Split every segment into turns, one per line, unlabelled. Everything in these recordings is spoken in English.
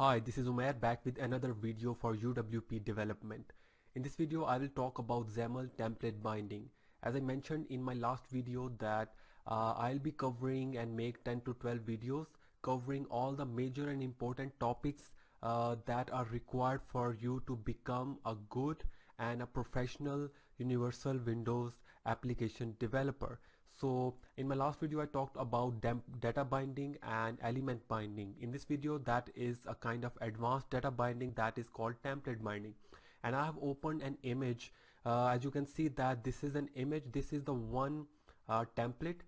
Hi, this is Umair back with another video for UWP development. In this video, I will talk about Xaml template binding. As I mentioned in my last video that I'll be covering and make 10 to 12 videos covering all the major and important topics that are required for you to become a good and a professional universal Windows application developer. So in my last video I talked about data binding and element binding. In this video that is a kind of advanced data binding that is called template binding, and I have opened an image. As you can see that this is an image. This is the one template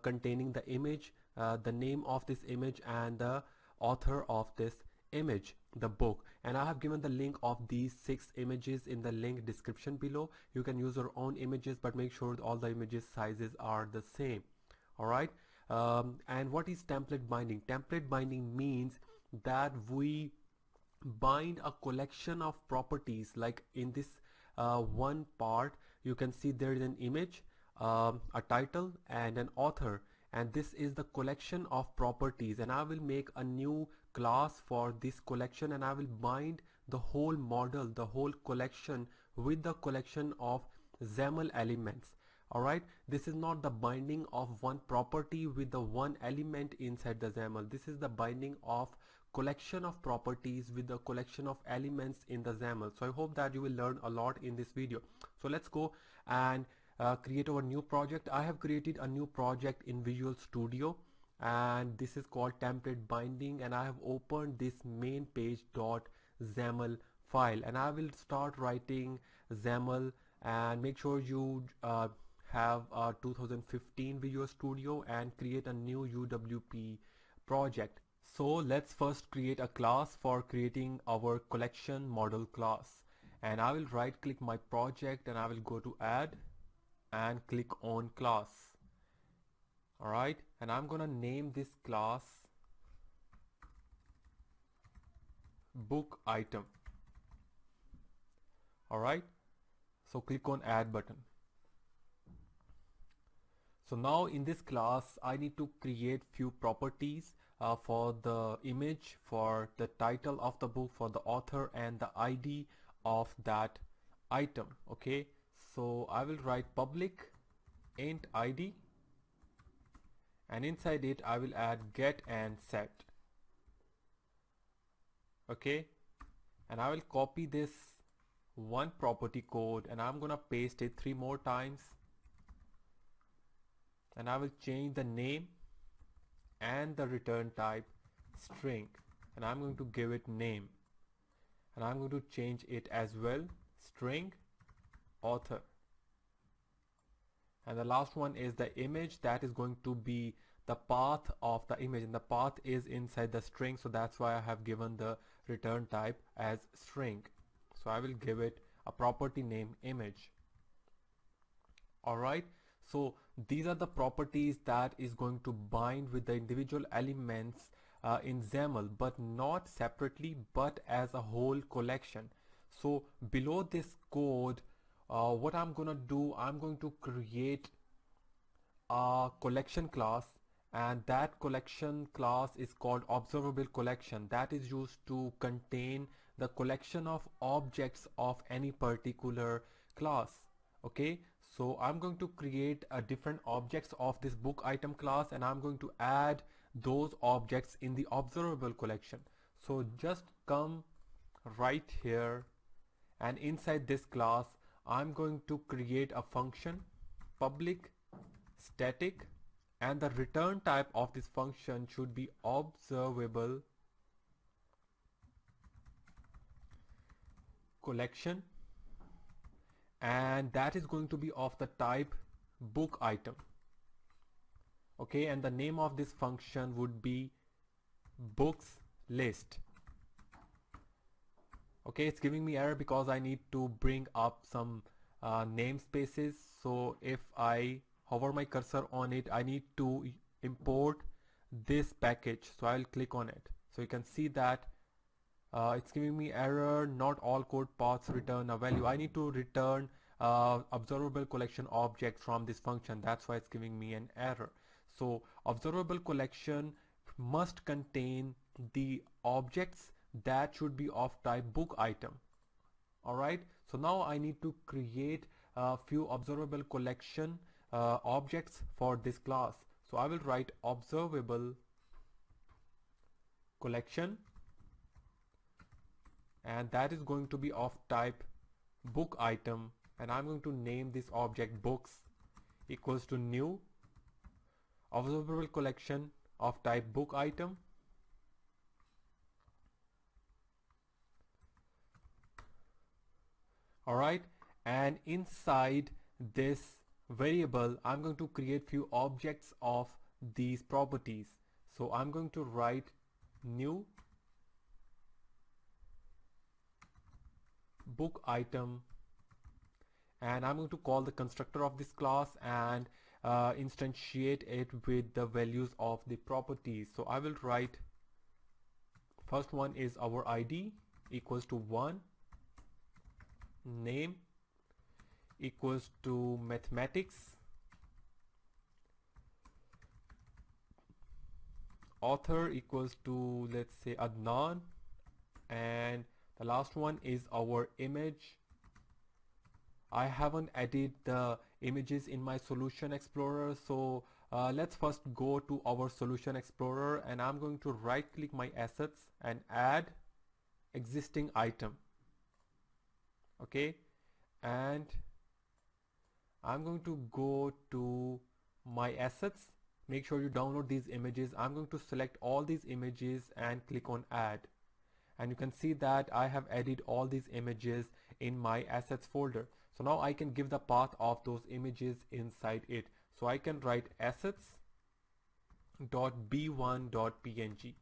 containing the image, the name of this image and the author of this image, the book, and I have given the link of these 6 images in the link description below. You can use your own images, but make sure all the images sizes are the same. Alright, and what is template binding? Template binding means that we bind a collection of properties. Like in this one part you can see there is an image, a title and an author, and this is the collection of properties, and I will make a new class for this collection and I will bind the whole model, the whole collection with the collection of Xaml elements. Alright, this is not the binding of one property with the one element inside the Xaml. This is the binding of collection of properties with the collection of elements in the Xaml. So I hope that you will learn a lot in this video. So let's go and create our new project. I have created a new project in Visual Studio and this is called template binding, and I have opened this main page.xaml file and I will start writing XAML, and make sure you have a 2015 Visual Studio and create a new UWP project. So let's first create a class for creating our collection model class, and I will right click my project and I will go to add and click on class. Alright, and I'm gonna name this class book item. Alright, so click on add button. So now in this class I need to create few properties for the image, for the title of the book, for the author and the ID of that item. Okay, so I will write public int ID, and inside it I will add get and set. Okay, and I will copy this one property code and I'm gonna paste it 3 more times, and I will change the name and the return type string, and I'm going to give it name, and I'm going to change it as well string author. And the last one is the image. That is going to be the path of the image, and the path is inside the string, so that's why I have given the return type as string. So I will give it a property name image. Alright, so these are the properties that is going to bind with the individual elements in XAML, but not separately but as a whole collection. So below this code, what I'm gonna do, I'm going to create a collection class, and that collection class is called observable collection. That is used to contain the collection of objects of any particular class. Okay, so I'm going to create a different objects of this book item class, and I'm going to add those objects in the observable collection. So just come right here, and inside this class I'm going to create a function public static, and the return type of this function should be observable collection, and that is going to be of the type book item. Okay, and the name of this function would be books list. Okay, it's giving me error because I need to bring up some namespaces. So if I hover my cursor on it, I need to import this package, so I'll click on it. So you can see that it's giving me error, not all code paths return a value. I need to return observable collection object from this function. That's why it's giving me an error. So observable collection must contain the objects that should be of type book item. Alright, so now I need to create a few observable collection objects for this class. So I will write observable collection, and that is going to be of type book item, and I'm going to name this object books equals to new observable collection of type book item. Alright, and inside this variable I'm going to create few objects of these properties. So I'm going to write new book item, and I'm going to call the constructor of this class and instantiate it with the values of the properties. So I will write first one is our ID equals to 1, name equals to mathematics, author equals to, let's say, Adnan, and the last one is our image. I haven't added the images in my solution explorer, so let's first go to our solution explorer, and I'm going to right click my assets and add existing item. Okay, and I'm going to go to my assets. Make sure you download these images. I'm going to select all these images and click on add, and you can see that I have added all these images in my assets folder. So now I can give the path of those images inside it. So I can write assets.b1.png.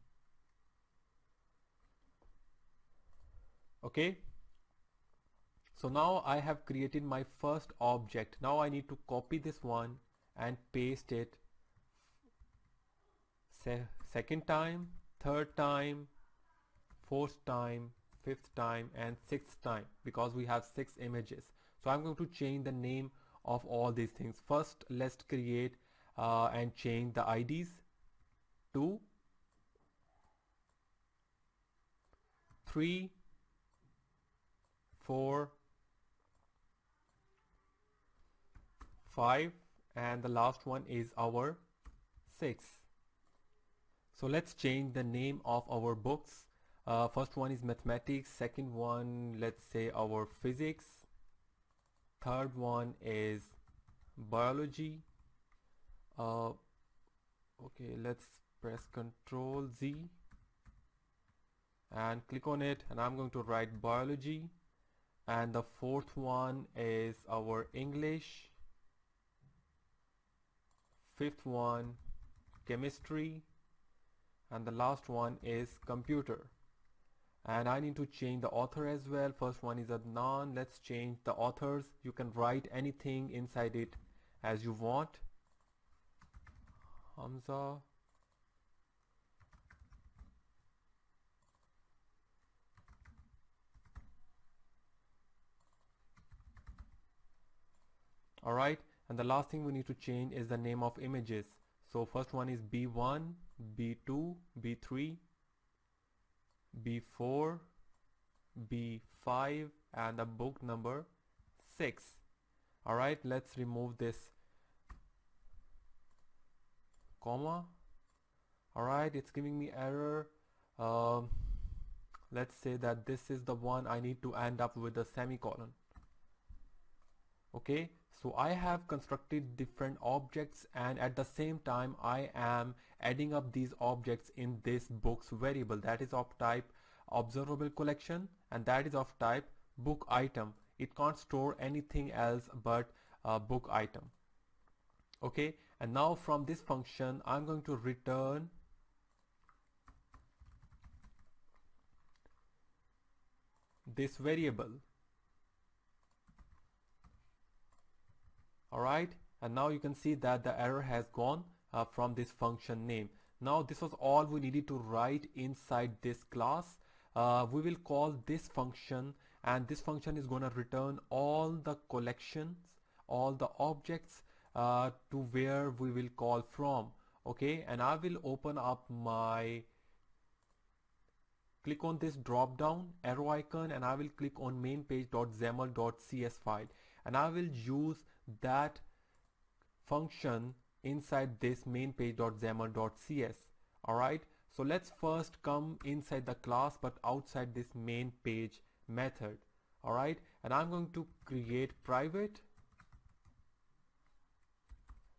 Okay, so now I have created my first object. Now I need to copy this one and paste it second time, third time, fourth time, fifth time, and sixth time, because we have 6 images. So I'm going to change the name of all these things. First, let's create and change the IDs. 2, 3, 4, 5, and the last one is our 6. So let's change the name of our books. First one is mathematics, second one, let's say, our physics, third one is biology. Okay, let's press Ctrl Z and click on it, and I'm going to write biology. And the fourth one is our English, fifth one chemistry, and the last one is computer. And I need to change the author as well. First one is Adnan. Let's change the authors. You can write anything inside it as you want. Hamza. Alright, and the last thing we need to change is the name of images. So first one is B1, B2, B3, B4, B5, and the book number 6. Alright, let's remove this comma. Alright, it's giving me error. Let's say that this is the one I need to end up with a semicolon. Okay, so I have constructed different objects, and at the same time I am adding up these objects in this books variable that is of type observable collection, and that is of type book item. It can't store anything else but book item. Okay, and now from this function I'm going to return this variable. Alright, and now you can see that the error has gone from this function name. Now this was all we needed to write inside this class. We will call this function, and this function is going to return all the collections, all the objects to where we will call from. Okay, and I will open up my click on this drop down arrow icon and I will click on main page.xaml.cs file, and I will use that function inside this main page.xaml.cs. Alright, so let's first come inside the class but outside this main page method. Alright, and I'm going to create private.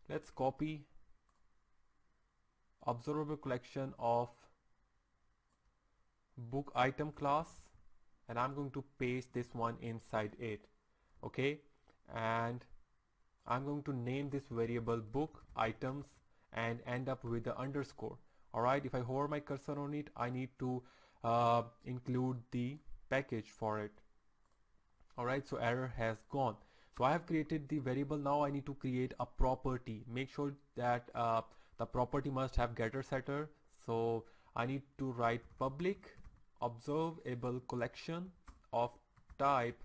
Let's copy observable collection of book item class, and I'm going to paste this one inside it. Okay, and I'm going to name this variable book items and end up with the underscore. Alright, if I hover my cursor on it, I need to include the package for it. Alright, so error has gone. So I have created the variable. Now I need to create a property. Make sure that the property must have getter setter. So I need to write public observable collection of type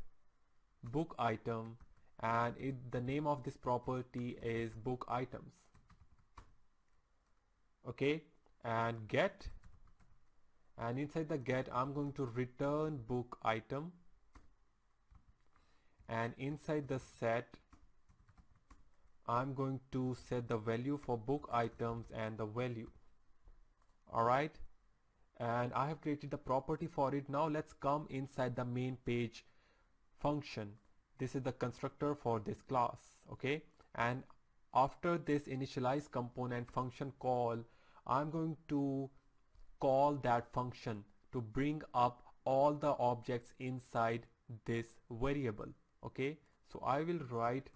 book item, and the name of this property is book items. Okay, and get, and inside the get I'm going to return book item, and inside the set I'm going to set the value for book items and the value. Alright, and I have created the property for it. Now let's come inside the main page function. This is the constructor for this class. Okay, and after this initialize component function call, I'm going to call that function to bring up all the objects inside this variable. Okay, so I will write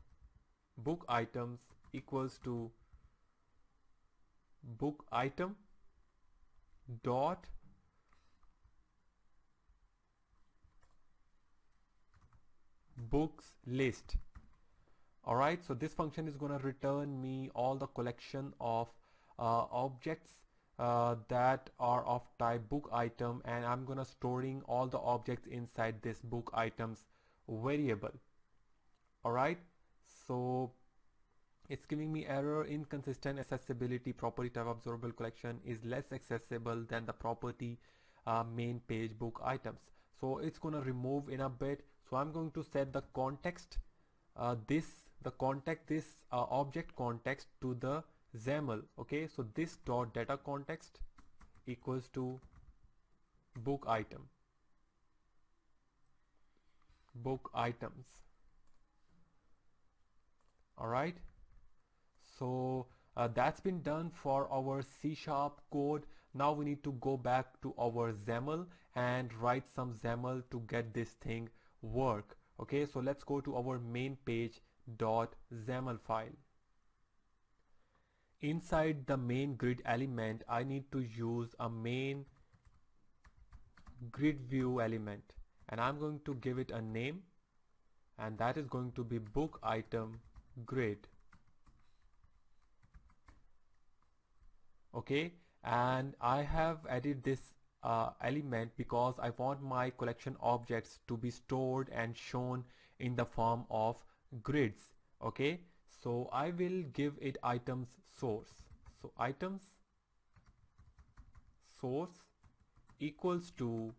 book items equals to book item dot books list. Alright, so this function is going to return me all the collection of objects that are of type book item, and I'm gonna storing all the objects inside this book items variable. Alright, so it's giving me error, inconsistent accessibility, property type observable collection is less accessible than the property main page book items. So it's gonna remove in a bit. So I'm going to set the context object context to the XAML. Okay, so this dot data context equals to book item, book items. Alright, so that's been done for our C# code. Now we need to go back to our XAML and write some XAML to get this thing work. Okay, so let's go to our main page dot XAML file. Inside the main grid element, I need to use a main grid view element, and I'm going to give it a name, and that is going to be book item grid. Okay, and I have added this element because I want my collection objects to be stored and shown in the form of grids. Okay, so I will give it items source. So items source equals to,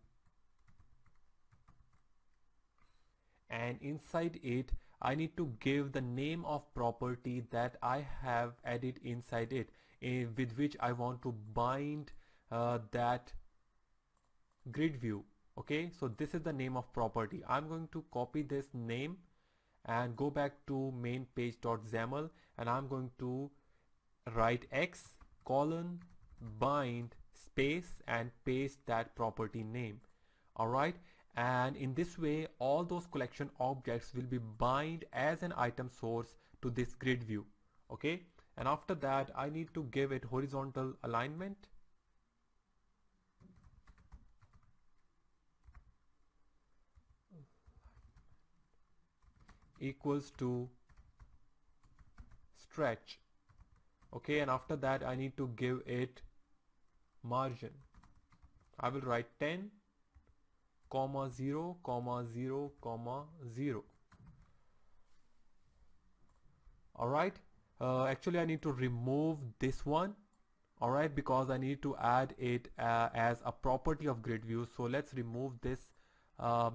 and inside it I need to give the name of property that I have added inside it, with which I want to bind that grid view. Okay, so this is the name of property. I'm going to copy this name and go back to main page.xaml, and I'm going to write x colon bind space and paste that property name. Alright, and in this way all those collection objects will be bind as an item source to this grid view. Okay, and after that I need to give it horizontal alignment equals to stretch. Okay, and after that I need to give it margin. I will write 10, 0, 0, 0. Alright, actually I need to remove this one. alright, because I need to add it as a property of grid view. So let's remove this uh,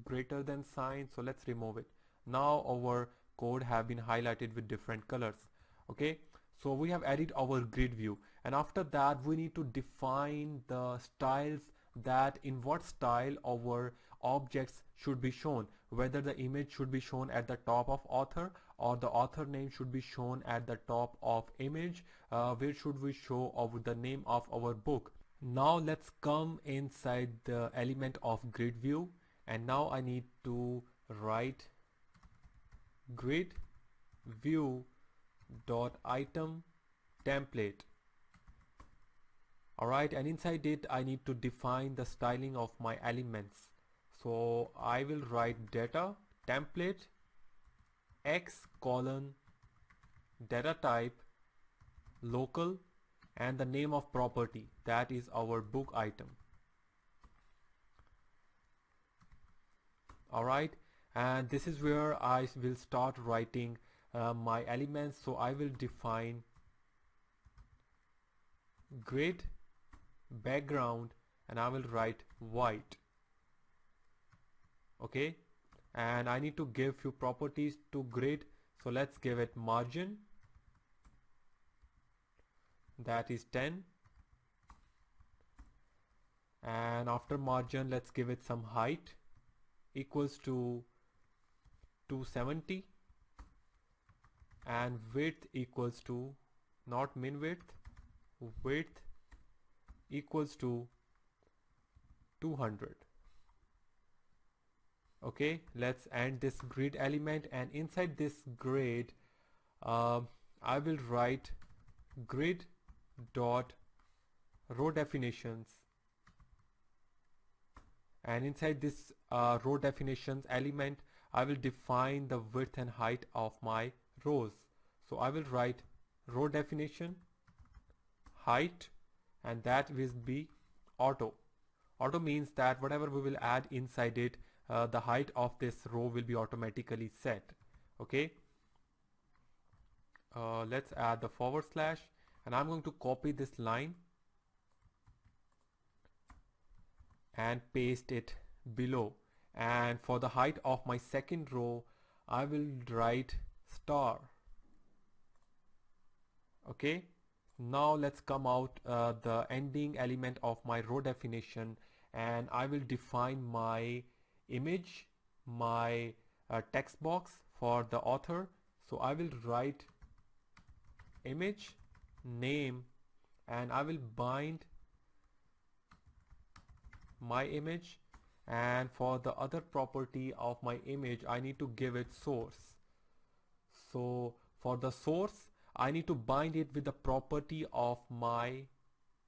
greater than sign. So let's remove it. Now our code have been highlighted with different colors. Okay, so we have added our grid view, and after that we need to define the styles, that in what style our objects should be shown, whether the image should be shown at the top of author or the author name should be shown at the top of image. Where should we show over the name of our book? Now let's come inside the element of grid view, and now I need to write grid view dot item template. Alright, and inside it I need to define the styling of my elements. So I will write data template x colon data type local and the name of property, that is our book item. Alright, and this is where I will start writing my elements. So I will define grid background and I will write white. Okay, and I need to give few properties to grid. So let's give it margin, that is 10, and after margin let's give it some height equals to 270, and width equals to, not min width, width equals to 200. Okay, let's end this grid element, and inside this grid I will write grid dot row definitions, and inside this row definitions element I will define the width and height of my rows. So I will write row definition height, and that will be auto. Auto means that whatever we will add inside it, the height of this row will be automatically set. Okay, let's add the forward slash, and I'm going to copy this line and paste it below, and for the height of my second row I will write star. Okay, now let's come out the ending element of my row definition, and I will define my image, my text box for the author. So I will write image name, and I will bind my image, and for the other property of my image I need to give it source. So for the source I need to bind it with the property of my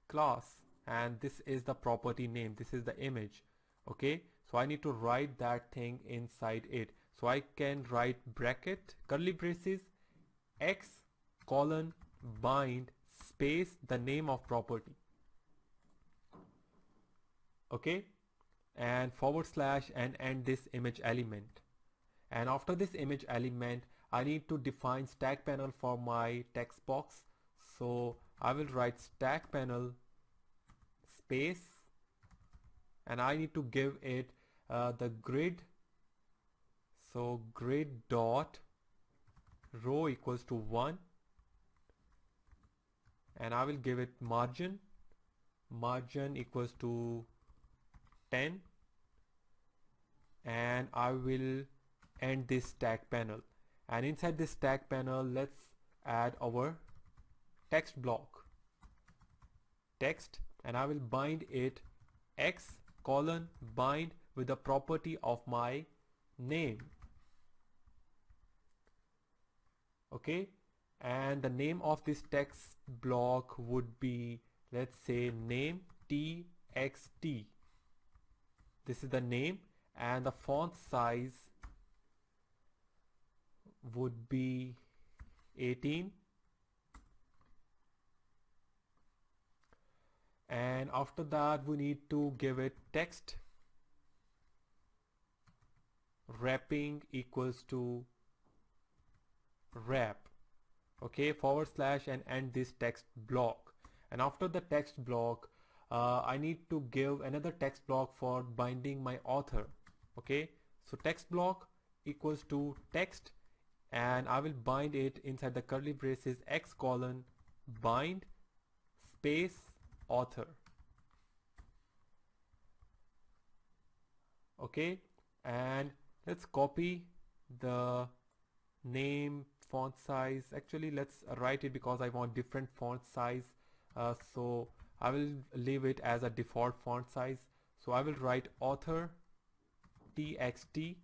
class, and this is the property name, this is the image. Okay, so I need to write that thing inside it. So I can write bracket curly braces x colon bind space the name of property. Okay, and forward slash and end this image element. And after this image element I need to define stack panel for my text box. So I will write stack panel space, and I need to give it the grid. So grid dot row equals to 1, and I will give it margin equals to 10, and I will end this stack panel. And inside this stack panel let's add our text block text, and I will bind it x colon bind with the property of my name. Okay, and the name of this text block would be, let's say, name txt. This is the name, and the font size would be 18, and after that we need to give it text wrapping equals to wrap. Okay, forward slash and end this text block. and after the text block I need to give another text block for binding my author. Okay, so text block equals to text, and I will bind it inside the curly braces x colon bind space author. Okay, and let's copy the name font size. Actually, let's write it because I want different font size, so I will leave it as a default font size. So I will write author txt,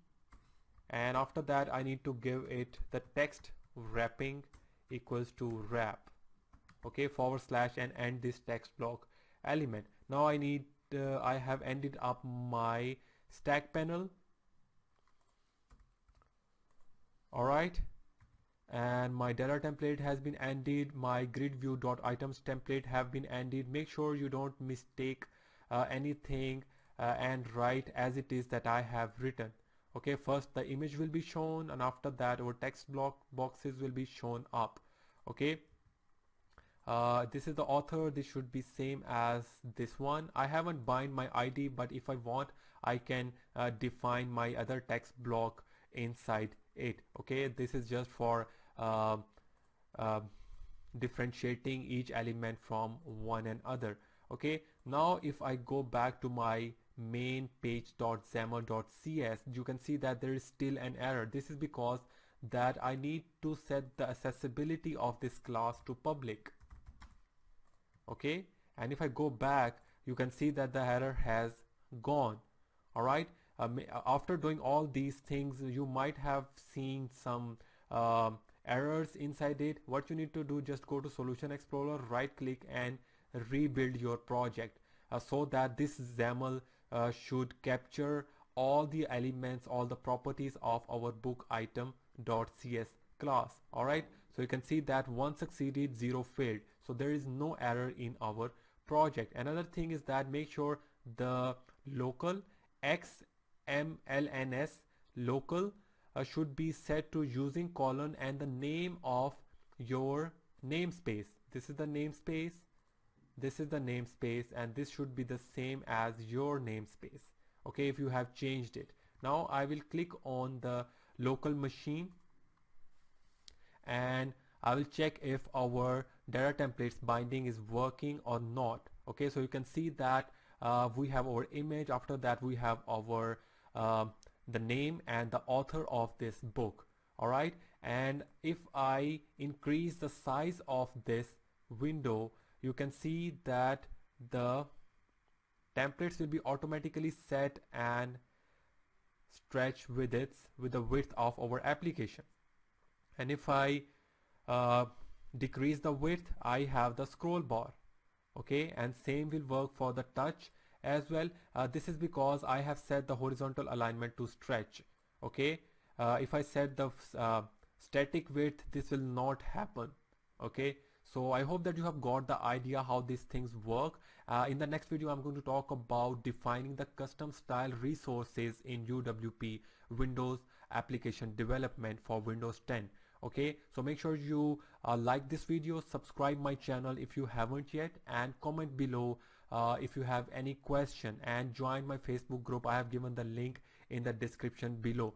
and after that I need to give it the text wrapping equals to wrap. Okay, forward slash and end this text block element. Now I have ended up my stack panel. Alright, and my data template has been ended, my grid view dot items template have been ended. Make sure you don't mistake anything and write as it is that I have written. Okay, first the image will be shown, and after that our text block boxes will be shown up. Okay, this is the author. This should be same as this one. I haven't bind my ID, but if I want I can define my other text block inside it. Okay, this is just for uh, uh, differentiating each element from one another. Okay, now if I go back to my main page.xaml.cs, you can see that there is still an error. This is because that I need to set the accessibility of this class to public. Okay, and if I go back, you can see that the error has gone. All right, after doing all these things, you might have seen some errors inside it. What you need to do, just go to Solution Explorer, right click and rebuild your project so that this XAML should capture all the elements, all the properties of our book item.cs class. All right, so you can see that 1 succeeded, 0 failed, so there is no error in our project. Another thing is that make sure the local xmlns local should be set to using colon and the name of your namespace. This is the namespace, this is the namespace, and this should be the same as your namespace. Okay, if you have changed it. Now I will click on the local machine and I will check if our data templates binding is working or not. Okay, so you can see that we have our image. After that we have our the name and the author of this book. All right, and if I increase the size of this window, you can see that the templates will be automatically set and stretch with the width of our application. And if I decrease the width, I have the scroll bar. Okay, and same will work for the touch as well. This is because I have set the horizontal alignment to stretch. Okay, if I set the static width, this will not happen. Okay, so I hope that you have got the idea how these things work. In the next video I'm going to talk about defining the custom style resources in UWP Windows application development for Windows 10. Okay, so make sure you like this video, subscribe my channel if you haven't yet, and comment below if you have any question, and join my Facebook group. I have given the link in the description below.